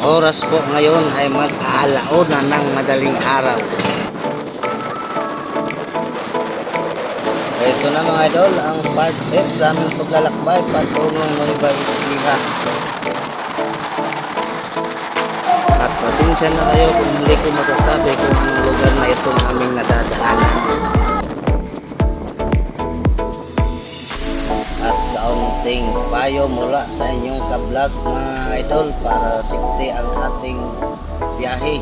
Oras po ngayon ay mag-aalauna ng madaling araw. Ito na mga idol, ang part 8 sa aming paglalakbay patungong Nueva Ecija. At pasensya na kayo kung hindi ko masasabi kung anong lugar na itong aming nadadaanan. At kaunting payo mula sa inyong ka-vlog mga idol para sikti ang ating biyahe.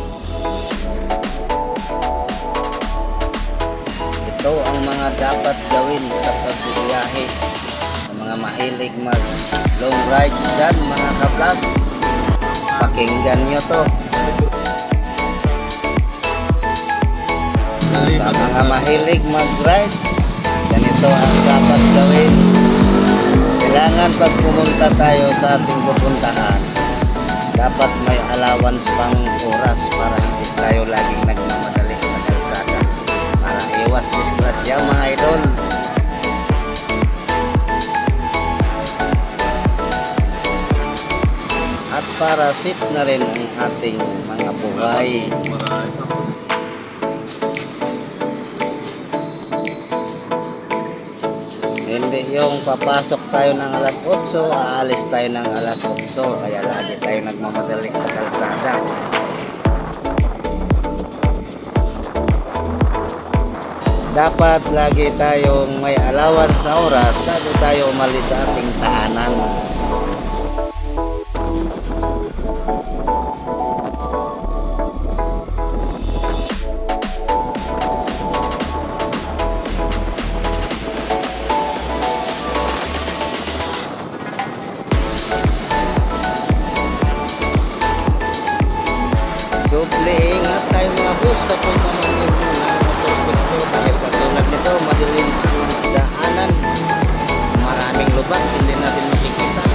Ito ang mga dapat gawin sa pagbibiyahe sa mga mahilig mag long rides dyan mga ka-vlog. Pakinggan nyo to. Sa mga mahilig mag-rides, ganito ang dapat gawin. Kailangan pag pumunta tayo sa ating pupuntahan, dapat may allowance pang oras para hindi tayo laging nagmamadali sa kalsada para iwas disgrasya mga idol. At para safe na rin ang ating mga buhay. Hindi yung papasok tayo ng alas 8, aalis tayo ng alas 8, kaya lagi tayo nagmamadali sa kalsada. Dapat lagi tayong may allowance sa oras bago tayo umalis sa ating tahanan. Doble ingat tayo mga boss sa pagmamahal ng motorsiklo dahil katulad nito madilim ang daanan, maraming lubak hindi natin makikita,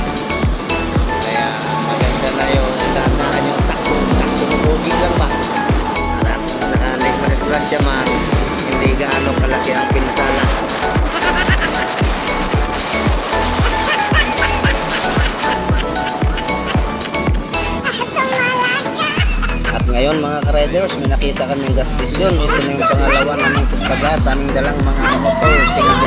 kaya maganda na yung dahan yung takbo bugi lang ba para nakalig madisgrasya man hindi gaano kalaki ang pinsala. Ngayon mga ka-riders, may nakita kaming gas station. Ito na yung pangalawa namang pagpagas sa aming dalang mga motorsiklo.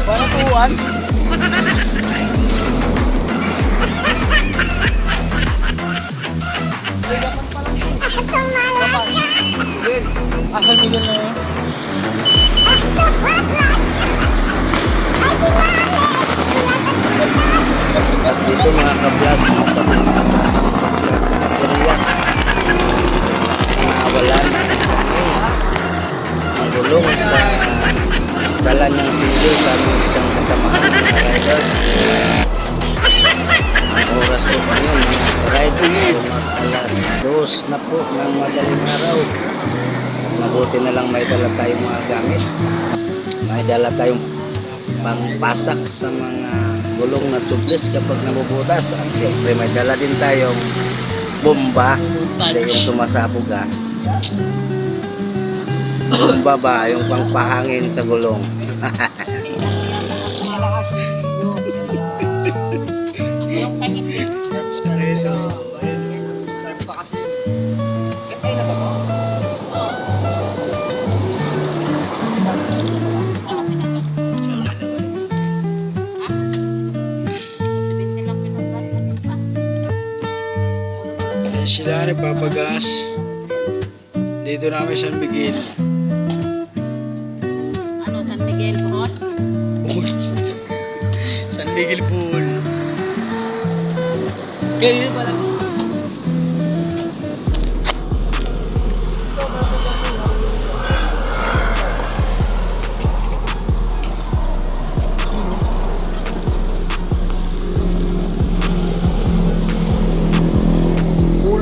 Para tuwan. Asan Miguel na yun? At dito mga ka-vlog, sa mga kasama ka-vlog wala na ang gulong sa dala niyang sili sa aming isang kasamahan mga riders. Ang oras po pa yun mga riders, alas 2 na po ng madaling araw. Mabuti na lang may dala tayong mga gamit, may dala tayong pangpasak sa mga gulong na tubeless kapag nabubutas, at siyempre may dala din tayong bomba, hindi yung sumasabog bomba ba, yung pangpahangin sa gulong. Sila nagpapagas dito namin San Miguel. Ano, San Miguel Bohol? San Miguel Pool. Kayo pala.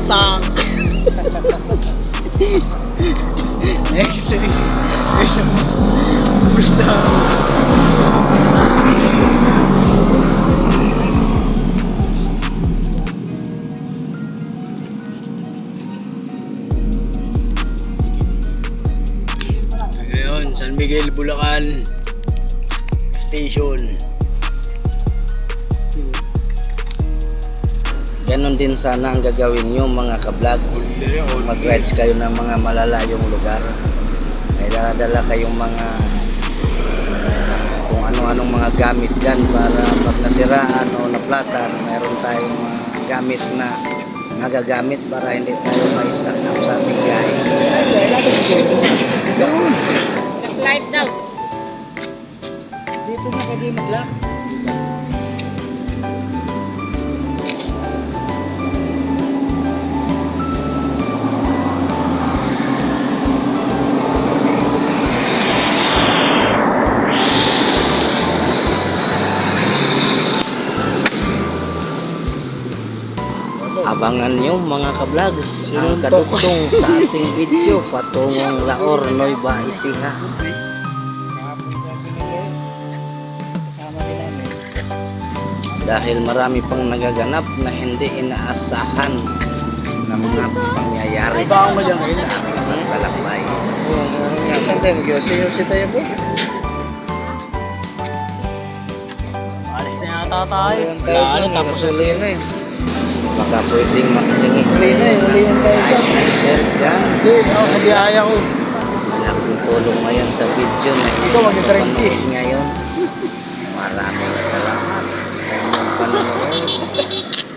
Tank. Next is there's a bulldog. Miguel, Bulacan Station. Ganon din sana ang gagawin nyo mga ka-vlogs. Mag-rides kayo ng mga malalayong lugar. May dala kayong mga kung ano-anong mga gamit dyan para pag nasiraan o naplatan, mayroon tayong mga gamit na nagagamit para hindi tayo ma-stuck up sa ating biyahe. Slide daw. Dito na kayo mag-lock. Abangan nyo mga ka-vlogs ang Sinuntok. kadugtong sa ating video patungong Laor, Nueva Ecija. Kasama din namin. Dahil marami pang nagaganap na hindi inaasahan na mga pangyayari Baon mo dyan ngayon. sa aming paglalakbay. Saan tayo mag-yosi tayo po? Alis na yata tayo. Wala na, tapos na sila eh. Baka pwedeng makahingi Huli na eh, hulihan tayo dyan. sir dyan. Hindi, ako sa biyaya ko. Malaking tulong na yan sa video na Ito, mag-30. ipapanood ngayon. Maraming salamat sa inyong panonood.